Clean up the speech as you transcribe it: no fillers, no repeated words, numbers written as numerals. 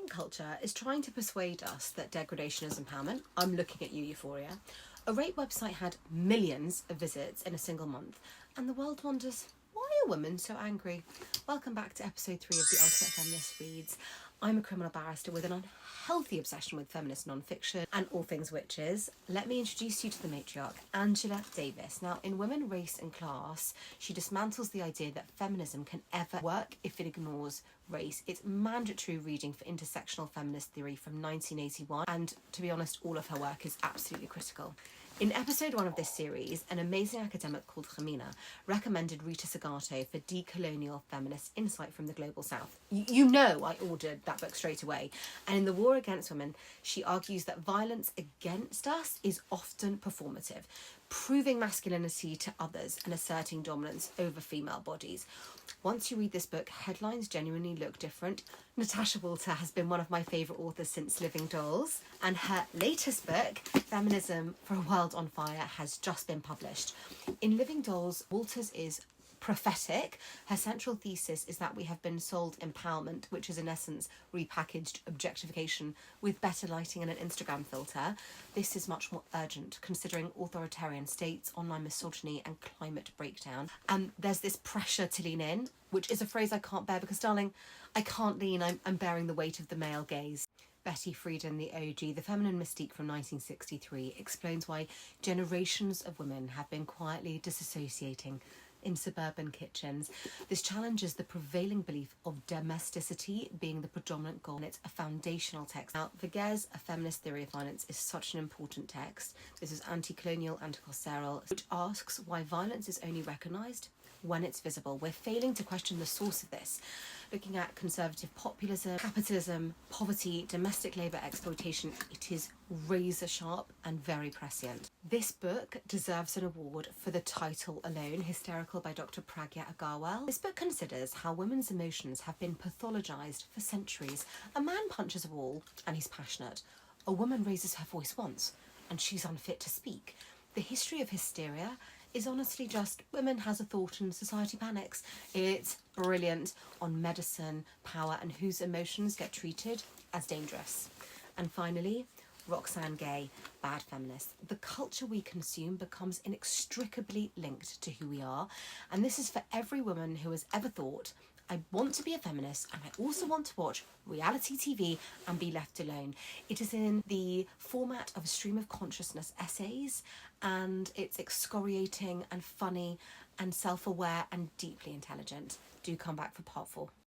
culture is trying to persuade us that degradation is empowerment. I'm looking at you, Euphoria. A rape website had millions of visits in a single month, and the world wonders, why are women so angry? Welcome back to episode 3 of the Ultimate Feminist Reads. I'm a criminal barrister with an unhealthy obsession with feminist non-fiction and all things witches. Let me introduce you to the matriarch, Angela Davis. Now, in Women, Race and Class, she dismantles the idea that feminism can ever work if it ignores race. It's mandatory reading for intersectional feminist theory from 1981, and to be honest, all of her work is absolutely critical. In episode 1 of this series, an amazing academic called Jamina recommended Rita Segato for decolonial feminist insight from the global south. You know I ordered that book straight away. And in The War Against Women, she argues that violence against us is often performative, proving masculinity to others and asserting dominance over female bodies. Once you read this book, headlines genuinely look different. Natasha Walter has been one of my favourite authors since Living Dolls, and her latest book, Feminism for a World on Fire, has just been published. In Living Dolls, Walters is prophetic. Her central thesis is that we have been sold empowerment, which is in essence repackaged objectification with better lighting and an Instagram filter. This is much more urgent considering authoritarian states, online misogyny and climate breakdown. And there's this pressure to lean in, which is a phrase I can't bear because, darling, I can't lean, I'm bearing the weight of the male gaze. Betty Friedan, the OG, The Feminine Mystique from 1963, explains why generations of women have been quietly disassociating in suburban kitchens. This challenges the prevailing belief of domesticity being the predominant goal, and it's a foundational text. Now, Vergèse, A Feminist Theory of Violence, is such an important text. This is anti-colonial, anti-carceral, which asks why violence is only recognised when it's visible. We're failing to question the source of this. Looking at conservative populism, capitalism, poverty, domestic labour exploitation, it is razor sharp and very prescient. This book deserves an award for the title alone, Hysterical by Dr. Pragya Agarwal. This book considers how women's emotions have been pathologised for centuries. A man punches a wall and he's passionate. A woman raises her voice once and she's unfit to speak. The history of hysteria is honestly just women has a thought and society panics. It's brilliant on medicine, power and whose emotions get treated as dangerous. And finally, Roxane Gay, Bad Feminist. The culture we consume becomes inextricably linked to who we are, and this is for every woman who has ever thought, I want to be a feminist and I also want to watch reality TV and be left alone. It is in the format of a stream of consciousness essays, and it's excoriating and funny and self-aware and deeply intelligent. Do come back for part 4.